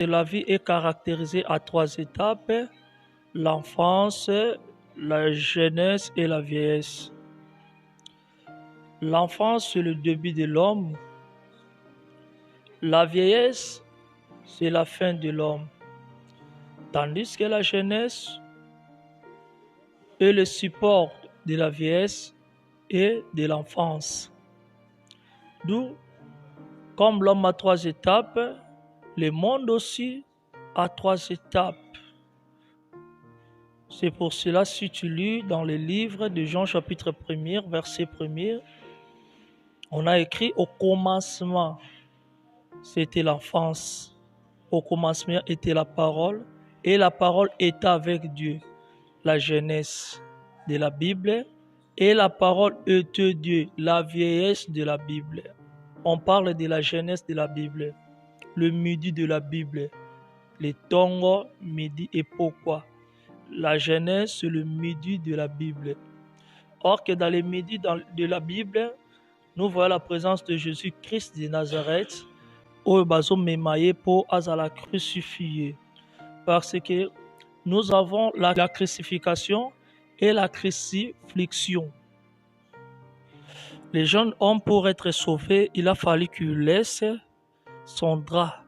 La vie est caractérisée à 3 étapes: l'enfance, la jeunesse et la vieillesse. L'enfance, c'est le début de l'homme. La vieillesse, c'est la fin de l'homme. Tandis que la jeunesse est le support de la vieillesse et de l'enfance. D'où, comme l'homme a 3 étapes, le monde aussi a 3 étapes. C'est pour cela, si tu lis dans le livre de Jean chapitre 1er, verset 1er, on a écrit au commencement, c'était l'enfance. Au commencement était la parole, et la parole était avec Dieu. La jeunesse de la Bible, et la parole était Dieu, la vieillesse de la Bible. On parle de la jeunesse de la Bible, le midi de la Bible, le tongo, midi et pourquoi. La jeunesse, c'est le midi de la Bible. Or que dans les midis de la Bible, nous voyons la présence de Jésus-Christ de Nazareth, au bazo memaye pour azala crucifié. Parce que nous avons la crucifixion et la crucifixion. Les jeunes hommes, pour être sauvés, il a fallu qu'il laisse son drap,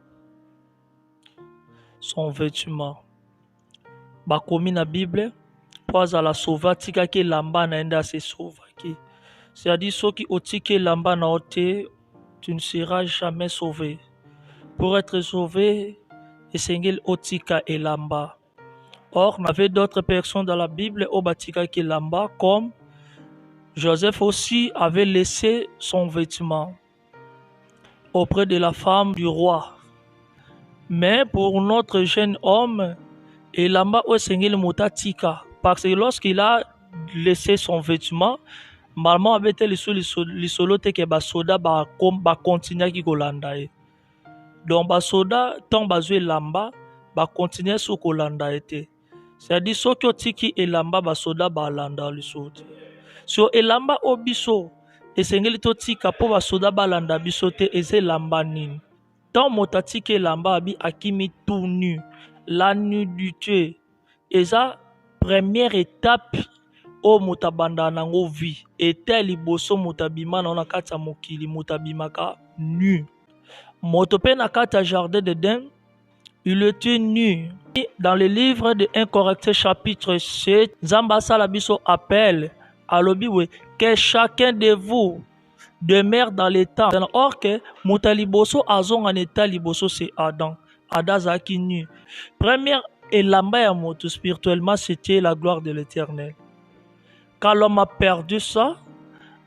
son vêtement. Bakomi na Bible, pour azala sauva, tika ke lamba naenda se sauva. C'est-à-dire, ceux qui otike lamba na ote, tu ne seras jamais sauvé. Pour être sauvé, Esengel otika et lamba. Or, on avait d'autres personnes dans la Bible, Obatika qui lamba, comme Joseph aussi avait laissé son vêtement auprès de la femme du roi. Mais pour notre jeune homme, Elamba Esengel Motatika, parce que lorsqu'il a laissé son vêtement, maman avait été le solo que basoda ba continuer qui kolanda. Donc basoda tant bazwe lamba ba continuer sur kolanda été. C'est-à-dire ceux qui otiki elamba basoda ba landa lisoti. So elamba obiso esengeli totika po basoda ba landa bisote eze lamba nini. Tant motatiki elamba abi akimi tout nu, la nudité. Eza première étape o mutabanda nango vie était liboso mutabima na kati ya mokili mutabimaka nu. Motope na kati ya jardin d'Éden, il était nu. Dans le livre de 1 Corinthiens chapitre 7, Nzamba sala biso appelle alobi we que chacun de vous demeure dans les temps. Or que mutaliboso azonga en état liboso c'est Adam. Adam zaki nu. Première elamba ya moto spirituellement c'était la gloire de l'Éternel. Quand l'homme a perdu ça,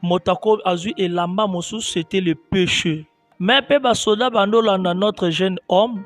motako azui elamba mosu c'était le péché. Mais pe basoda bando landa notre jeune homme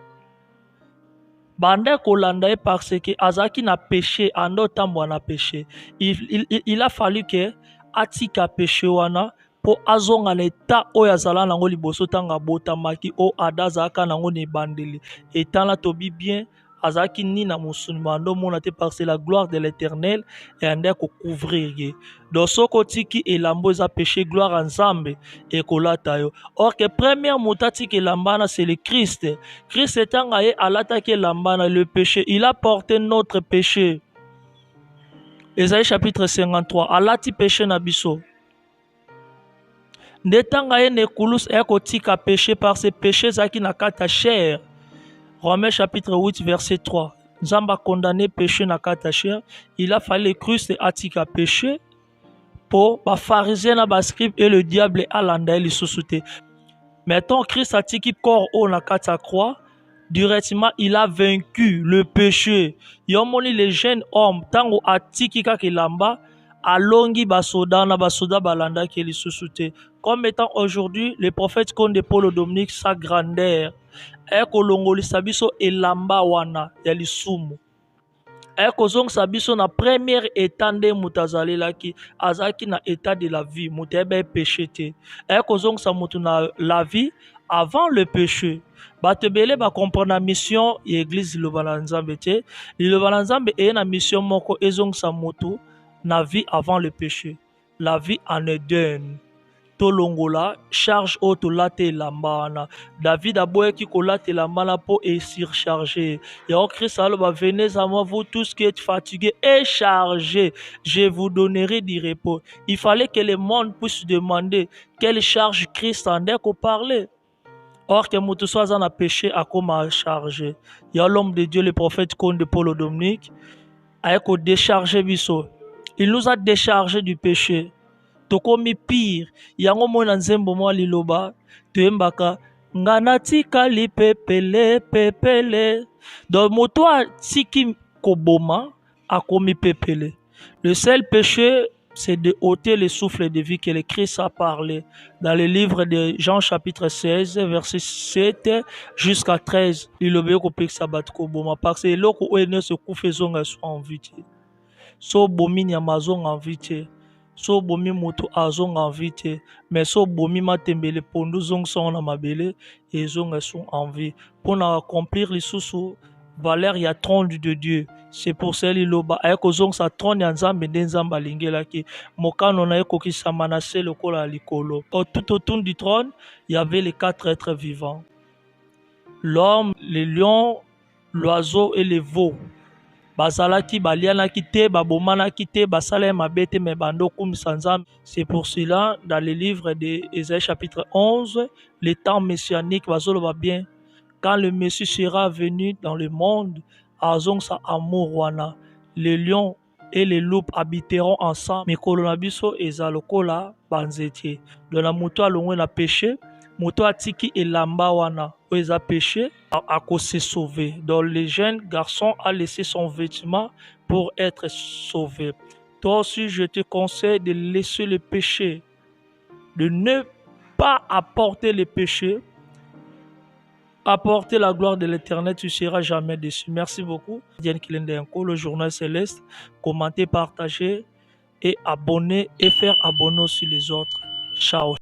bande kolanda parce que azaki na péché ando tambo na péché. Il a fallu que atika péché wana po azonga na état oyo azala nango liboso tanga botamaki o adazaka nango ne bandeli étant là tobi bien azaki ni na musuni mando mona te parce que la gloire de l'Éternel et ande ko couvrir ye. Donc soko tiki elambo za péché gloire ensemble et kolata yo. Or que première mutati ke lambana c'est le Christ. Christ tanga ye alata ke lambana le péché, il a porté notre péché. Ésaïe chapitre 53 alati péché na biso. Ndetanga ye ne kulus e kotika péché par ce péché zaki na kata chair. Romains chapitre 8 verset 3. Nzamba condamné péché na kata chair. Il a fallu Christ atika péché pour les pharisiens na ba scribe et le diable a landa li susute. Maintenant Christ a tiki corps au na kata croix. Directement il a vaincu le péché. Yomoni les jeunes hommes tango atiki kakilamba alongi basoda na basoda balanda ki li susute. Comme étant aujourd'hui le prophète Konde Paul Dominique sa grandeur. Eko longoli sabiso elamba wana ya lisumu. Eko zong sabiso na première état de mutazali laki azaki na état de la vie mutebe péché te. Eko zong sa mutu na la vie avant le péché. Batebele ba comprendre la mission et église Lobana Nzambe te. Lobana Nzambe e na mission moko ezong sa mutu na vie avant le péché. La vie en Éden. tolongola charge oyo tolata elamba wana. David aboyaki kolata elamba wana mpo surcharger. Yango Christ aloba venez à moi vous tous qui êtes fatigués et chargés, je vous donnerai du repos. Il fallait que le monde puisse demander quelle charge Christ en est qu'on parlait. Or que moto soit en a péché à comme à charger. Il y a l'homme de Dieu, le prophète Conde Paul Dominique, a déchargé biso. Il nous a déchargé du péché. Tokomi pire. Yango mona nzembo mwa liloba. Tuyembaka. Ngana tika li pepele pepele. Donc moto a tiki koboma a komi pepele. Le seul péché, c'est de ôter le souffle de vie que le Christ a parlé dans le livre de Jean chapitre 16, verset 7 jusqu'à 13. Lilobe ko peksa bat koboma. Parce que loko oene se koufe zonga so en vite. So bomi nyamazong en vite. So bomi moto azong en vite. Mais so bomi matembele pondu zong son na mabele et zong sont en vie. Pour accomplir les sous valeur ya trône de Dieu. C'est pour ça liloba ayeko zong sa trône ya nzambe nde nzambe alingelaki mokano na ekokisa manase lokola likolo. Tout autour du trône, il y avait les 4 êtres vivants. L'homme, le lion, l'oiseau et le veau. Bazalaki balianaki te, babomanaki te, basala mabete me bando kumisa nzambe. C'est pour cela dans le livre d'Ésaïe chapitre 11, le temps messianique bazoloba bien. Quand le Messie sera venu dans le monde, azong sa amour wana, les lions et les loups habiteront ensemble. Mais kolonabiso ezalokola banzete. De la moto alongwe na péché, moto atiki elamba wana, oeza péché, à se sauver. Donc le jeune garçon a laissé son vêtement pour être sauvé. Toi aussi, je te conseille de laisser le péché, de ne pas apporter le péché. Apporter la gloire de l'Éternel, tu ne seras jamais déçu. Merci beaucoup. Diane Kilendenko, le journal céleste. Commentez, partagez et abonnez et faire abonner aussi les autres. Ciao.